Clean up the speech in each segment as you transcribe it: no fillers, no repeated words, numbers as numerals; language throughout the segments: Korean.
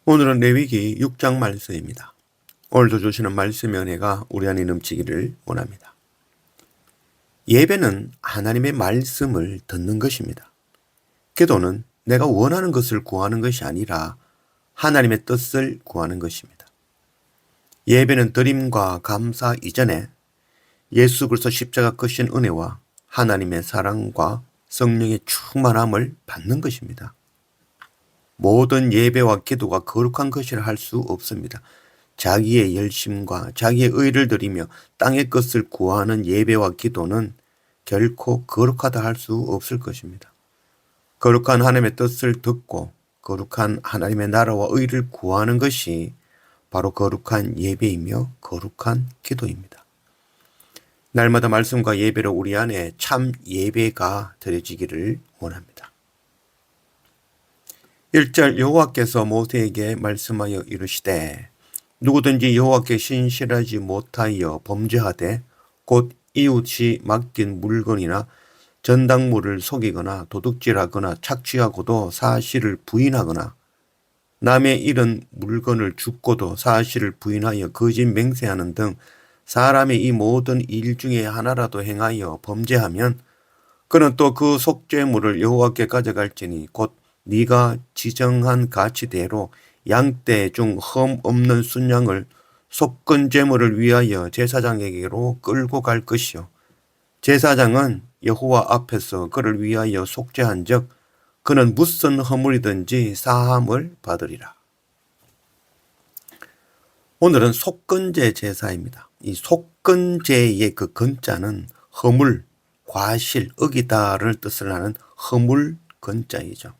오늘은 레위기 6장 말씀입니다. 오늘도 주시는 말씀의 은혜가 우리 안에 넘치기를 원합니다. 예배는 하나님의 말씀을 듣는 것입니다. 기도는 내가 원하는 것을 구하는 것이 아니라 하나님의 뜻을 구하는 것입니다. 예배는 드림과 감사 이전에 예수 그리스도 십자가 크신 은혜와 하나님의 사랑과 성령의 충만함을 받는 것입니다. 모든 예배와 기도가 거룩한 것이라 할 수 없습니다. 자기의 열심과 자기의 의를 드리며 땅의 것을 구하는 예배와 기도는 결코 거룩하다 할 수 없을 것입니다. 거룩한 하나님의 뜻을 듣고 거룩한 하나님의 나라와 의를 구하는 것이 바로 거룩한 예배이며 거룩한 기도입니다. 날마다 말씀과 예배로 우리 안에 참 예배가 드려지기를 원합니다. 1절 여호와께서 모세에게 말씀하여 이르시되 누구든지 여호와께 신실하지 못하여 범죄하되 곧 이웃이 맡긴 물건이나 전당물을 속이거나 도둑질하거나 착취하고도 사실을 부인하거나 남의 잃은 물건을 줍고도 사실을 부인하여 거짓 맹세하는 등 사람의 이 모든 일 중에 하나라도 행하여 범죄하면 그는 또 그 속죄물을 여호와께 가져갈지니 곧 네가 지정한 가치대로 양떼 중 흠 없는 순양을 속건 제물을 위하여 제사장에게로 끌고 갈 것이요 제사장은 여호와 앞에서 그를 위하여 속죄한즉 그는 무슨 허물이든지 사함을 받으리라. 오늘은 속건제 제사입니다. 이 속건제의 그 건자는 허물, 과실, 어기다를 뜻을 하는 허물 건자이죠.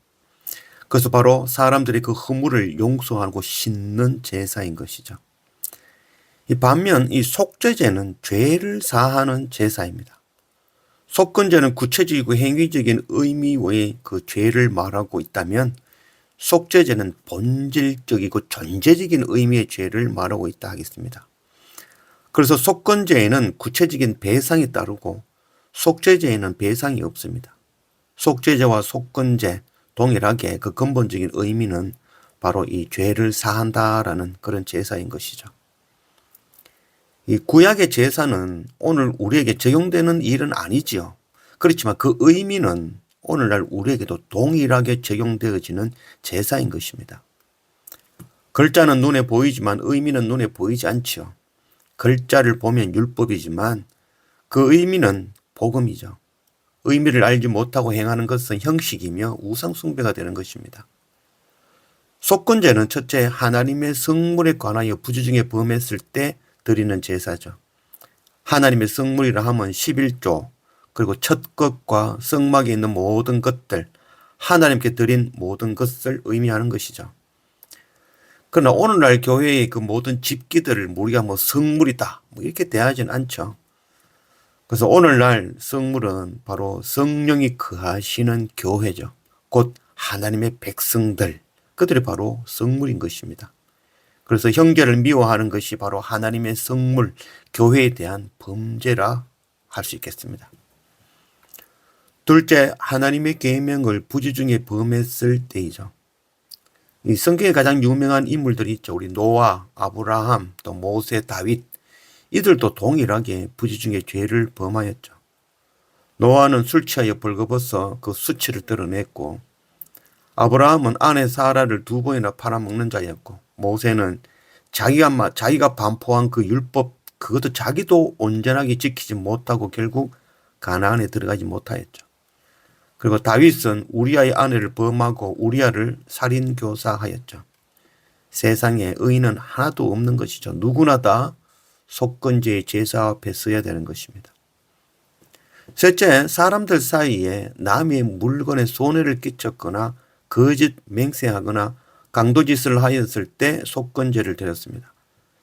그래서 바로 사람들이 그 허물을 용서하고 씻는 제사인 것이죠. 반면 이 속죄제는 죄를 사하는 제사입니다. 속건제는 구체적이고 행위적인 의미의 그 죄를 말하고 있다면 속죄제는 본질적이고 존재적인 의미의 죄를 말하고 있다 하겠습니다. 그래서 속건제에는 구체적인 배상이 따르고 속죄제에는 배상이 없습니다. 속죄제와 속건제 동일하게 그 근본적인 의미는 바로 이 죄를 사한다라는 그런 제사인 것이죠. 이 구약의 제사는 오늘 우리에게 적용되는 일은 아니지요. 그렇지만 그 의미는 오늘날 우리에게도 동일하게 적용되어지는 제사인 것입니다. 글자는 눈에 보이지만 의미는 눈에 보이지 않지요. 글자를 보면 율법이지만 그 의미는 복음이죠. 의미를 알지 못하고 행하는 것은 형식이며 우상숭배가 되는 것입니다. 속건제는 첫째 하나님의 성물에 관하여 부주중에 범했을 때 드리는 제사죠. 하나님의 성물이라 하면 11조 그리고 첫 것과 성막에 있는 모든 것들 하나님께 드린 모든 것을 의미하는 것이죠. 그러나 오늘날 교회의 그 모든 집기들을 우리가 성물이다 이렇게 대하지는 않죠. 그래서 오늘날 성물은 바로 성령이 거하시는 교회죠. 곧 하나님의 백성들, 그들이 바로 성물인 것입니다. 그래서 형제를 미워하는 것이 바로 하나님의 성물, 교회에 대한 범죄라 할 수 있겠습니다. 둘째, 하나님의 계명을 부지중에 범했을 때이죠. 이 성경에 가장 유명한 인물들이 있죠. 우리 노아, 아브라함, 또 모세, 다윗. 이들도 동일하게 부지중에 죄를 범하였죠. 노아는 술 취하여 벌거벗어 그 수치를 드러냈고 아브라함은 아내 사라를 2번이나 팔아먹는 자였고 모세는 자기가 반포한 그 율법 그것도 자기도 온전하게 지키지 못하고 결국 가나안에 들어가지 못하였죠. 그리고 다윗은 우리아의 아내를 범하고 우리아를 살인교사하였죠. 세상에 의인은 하나도 없는 것이죠. 누구나 다 속건제의 제사 앞에 서야 되는 것입니다. 셋째, 사람들 사이에 남의 물건에 손해를 끼쳤거나 거짓 맹세하거나 강도짓을 하였을 때 속건제를 드렸습니다.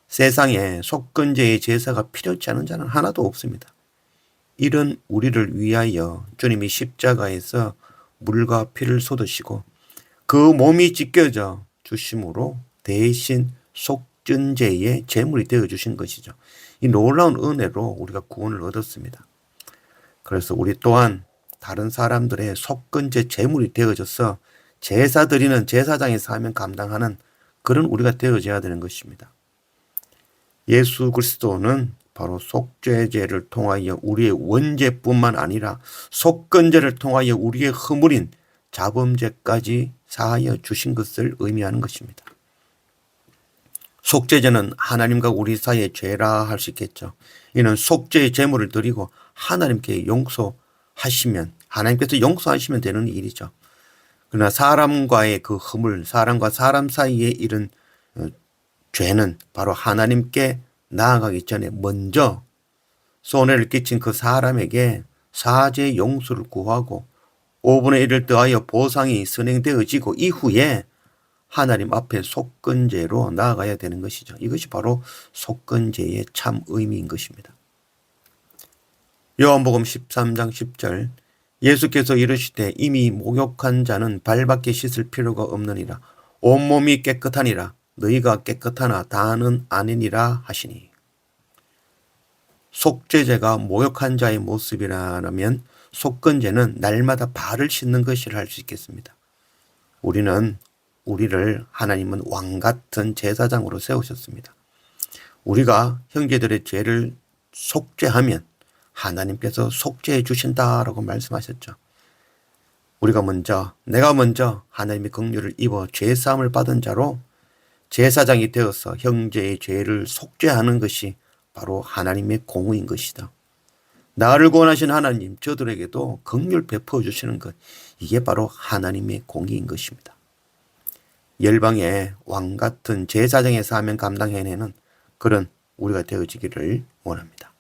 세상에 속건제의 제사가 필요치 않은 자는 하나도 없습니다. 이런 우리를 위하여 주님이 십자가에서 물과 피를 쏟으시고 그 몸이 찢겨져 주심으로 대신 속전제의 제물이 되어주신 것이죠. 이 놀라운 은혜로 우리가 구원을 얻었습니다. 그래서 우리 또한 다른 사람들의 속건제 제물이 되어져서 제사 드리는 제사장의 사명 감당하는 그런 우리가 되어져야 되는 것입니다. 예수 그리스도는 바로 속죄제를 통하여 우리의 원죄뿐만 아니라 속건제를 통하여 우리의 허물인 자범죄까지 사하여 주신 것을 의미하는 것입니다. 속죄제는 하나님과 우리 사이의 죄라 할 수 있겠죠. 이는 속죄의 제물을 드리고 하나님께 용서하시면, 하나님께서 용서하시면 되는 일이죠. 그러나 사람과의 그 허물, 사람과 사람 사이에 이런 죄는 바로 하나님께 나아가기 전에 먼저 손해를 끼친 그 사람에게 사죄 용서를 구하고 5분의 1을 더하여 보상이 선행되어지고 이후에 하나님 앞에 속건제로 나아가야 되는 것이죠. 이것이 바로 속건제의 참 의미인 것입니다. 요한복음 13장 10절 예수께서 이르시되 이미 목욕한 자는 발밖에 씻을 필요가 없느니라. 온몸이 깨끗하니라. 너희가 깨끗하나 다는 아니니라 하시니. 속죄제가 목욕한 자의 모습이라면 속건제는 날마다 발을 씻는 것이라 할 수 있겠습니다. 우리를 하나님은 왕같은 제사장으로 세우셨습니다. 우리가 형제들의 죄를 속죄하면 하나님께서 속죄해 주신다라고 말씀하셨죠. 내가 먼저 하나님의 긍휼을 입어 죄사함을 받은 자로 제사장이 되어서 형제의 죄를 속죄하는 것이 바로 하나님의 공의인 것이다. 나를 구원하신 하나님, 저들에게도 긍휼 베풀어 주시는 것, 이게 바로 하나님의 공의인 것입니다. 열방의 왕같은 제사장의 사명 감당해내는 그런 우리가 되어지기를 원합니다.